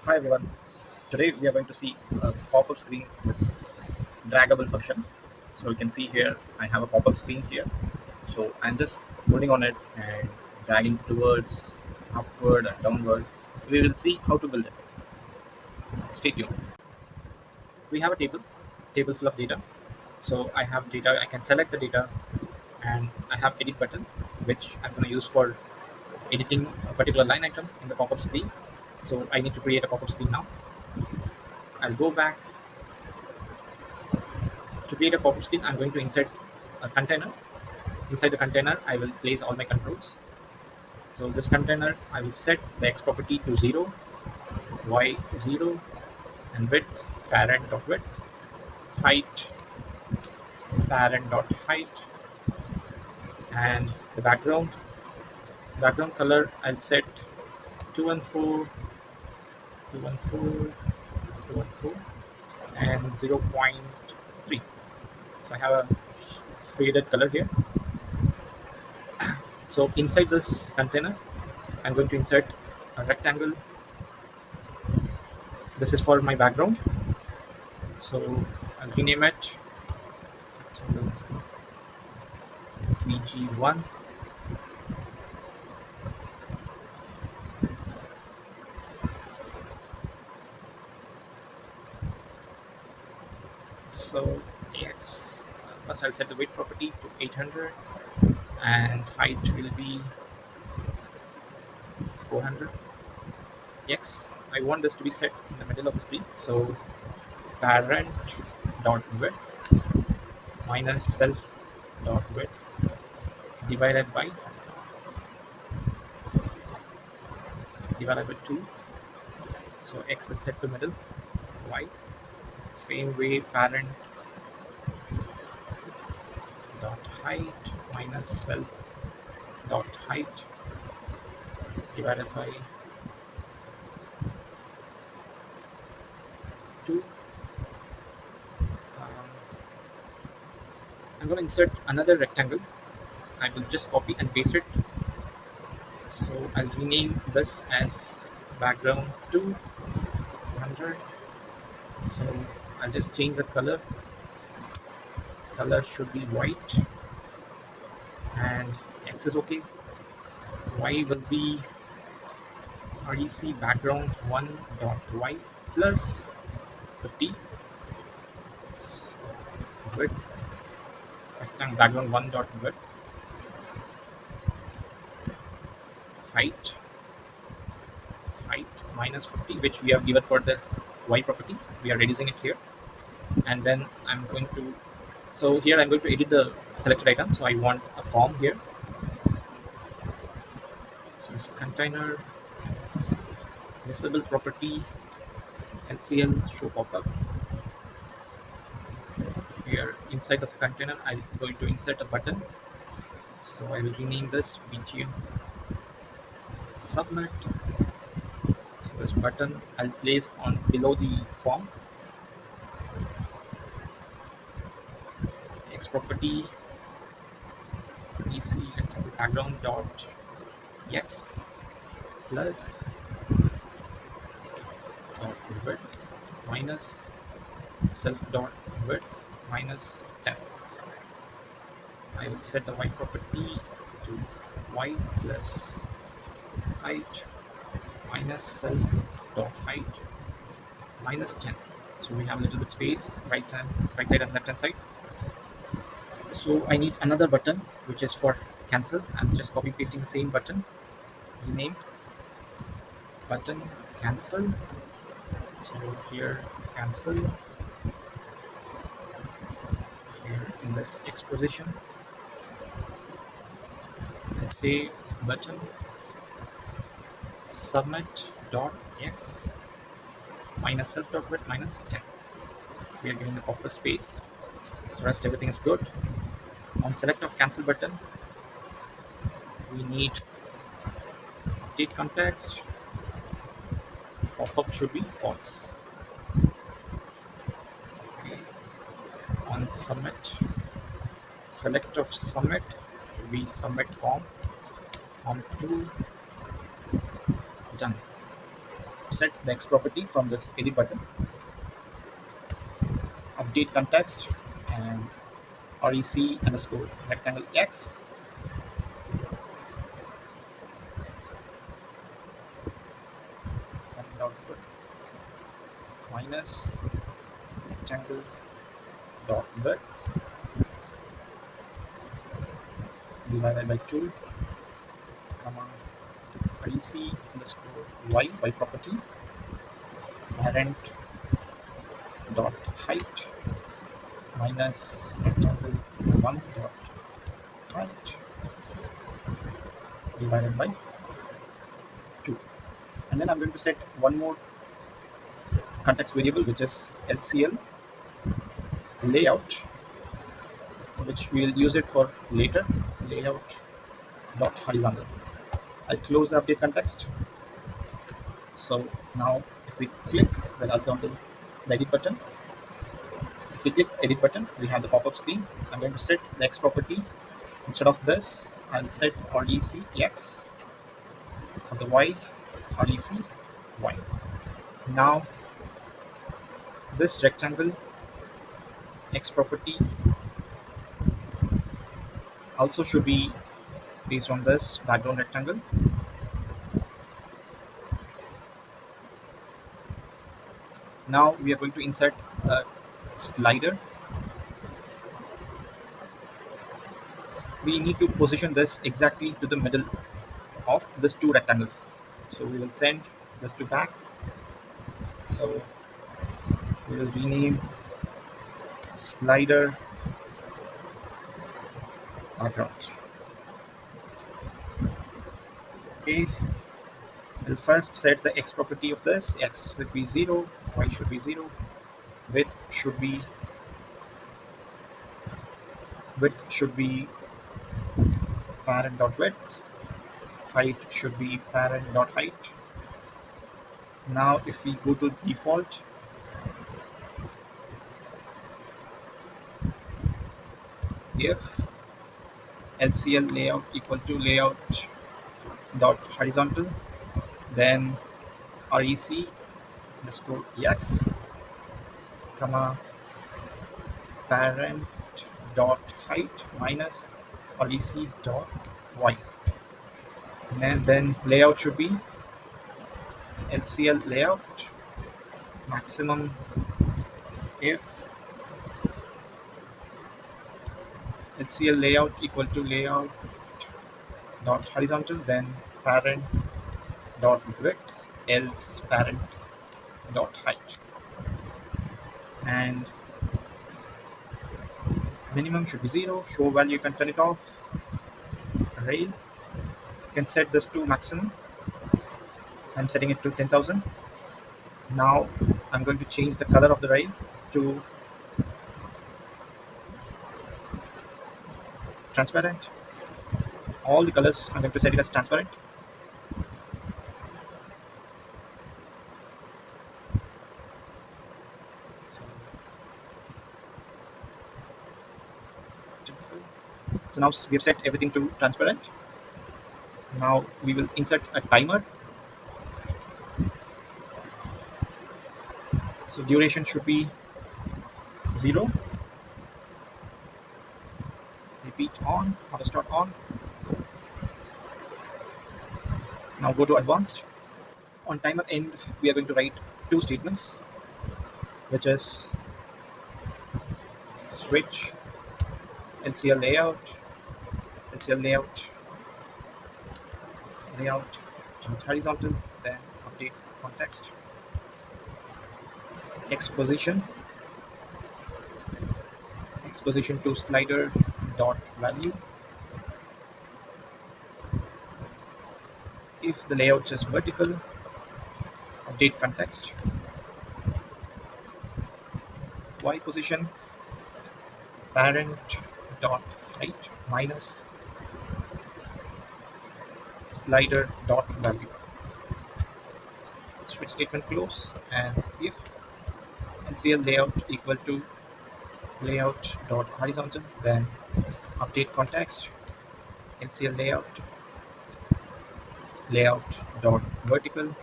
Hi everyone. Today we are going to see a pop-up screen with draggable function. So you can see here I have a pop-up screen here. So I'm just holding on it and dragging towards upward and downward. We will see how to build it. Stay tuned. We have a table full of data. So I have data. I can select the data, and I have edit button, which I'm going to use for editing a particular line item in the pop-up screen. So I need to create a pop-up screen now. I'll go back. To create a pop-up screen, I'm going to insert a container. Inside the container, I will place all my controls. So this container, I will set the x property to 0, y 0, and width, parent dot width, height, parent dot height, and the background color, I'll set 214, 214, 214, and 0.3. So I have a faded color here. So inside this container, I'm going to insert a rectangle. This is for my background. So I'll rename it BG1. So yes, first I'll set the weight property to 800 and height will be 400. Yes, I want this to be set in the middle of the screen. So parent dot width minus self dot width divided by 2. So x is set to middle, y. Same way parent dot height minus self dot height divided by 2. Um, I'm going to insert another rectangle. I will just copy and paste it. So I'll rename this as background 200. So I'll just change the color. Color should be white and X is okay. Y will be rec background 1.y plus 50. So width rectangle background 1.width height minus 50, which we have given for the y property. We are reducing it here, and then I'm going to. So here I'm going to edit the selected item. So I want a form here. So this container visible property LCL show pop-up. Here inside the container, I'm going to insert a button. So I will rename this BGM submit. So this button I'll place on below the form. X property EC rectangle background dot x plus dot width minus self dot width minus 10. I will set the y property to y plus height minus self dot height minus 10. So we have a little bit space right side and left hand side. So I need another button which is for cancel. I'm just copy pasting the same button. Rename button cancel. So here cancel. Here in this exposition, let's say button submit dot x minus self dot width minus 10. We are giving the proper space. The rest everything is good. On select of cancel button, we need update context. Pop-up should be false. Okay. On submit, select of submit should be submit form 2. Done. to set the X property from this edit button, update context, and rec underscore rectangle X, and output minus rectangle dot width divided by 2, comma rec underscore y property, parent dot height minus rectangle 1 dot height divided by 2. And then I'm going to set one more context variable, which is LCL layout, which we'll use it for later, layout dot horizontal. I'll close the update context. So now if we click the horizontal, the edit button, if we click the edit button, we have the pop-up screen. I'm going to set the X property. Instead of this, I'll set RDC X. For the Y, RDC Y. Now this rectangle X property also should be based on this background rectangle. Now we are going to insert a slider. We need to position this exactly to the middle of these two rectangles. So we will send this to back. So we will rename slider background. Okay. We'll first set the X property of this. X should be 0, Y should be 0, width should be parent dot width, height should be parent dot height. Now if we go to default, if LCL layout equal to layout dot horizontal, then rec underscore X, comma parent dot height minus rec dot Y. And then layout should be LCL layout maximum if LCL layout equal to layout dot horizontal, then parent dot width else parent dot height, and minimum should be 0. Show value, you can turn it off. Rail, you can set this to maximum. I'm setting it to 10,000. Now I'm going to change the color of the rail to transparent. All the colors I'm going to set it as transparent. So now we have set everything to transparent. Now we will insert a timer. So duration should be 0. Repeat on, auto start on. Now go to advanced. On timer end, we are going to write two statements, which is switch LCL layout horizontal, then update context, X position to slider dot value. If the layout is vertical, update context, Y position parent dot height minus slider dot value. Switch statement close, and if LCL layout equal to layout dot horizontal, then update context LCL layout dot vertical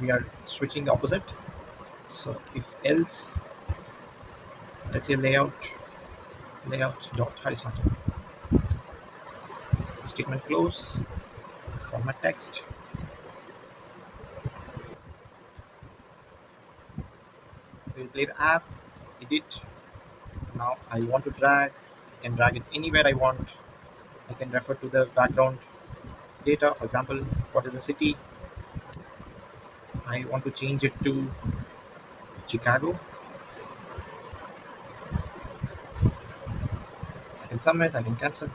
we are switching the opposite. So if else, let's say layout dot horizontal, statement close, format text. We'll play the app, edit. Now I want to drag. I can drag it anywhere I want. I can refer to the background data. For example, what is the city? I want to change it to Chicago. I can submit. I can cancel.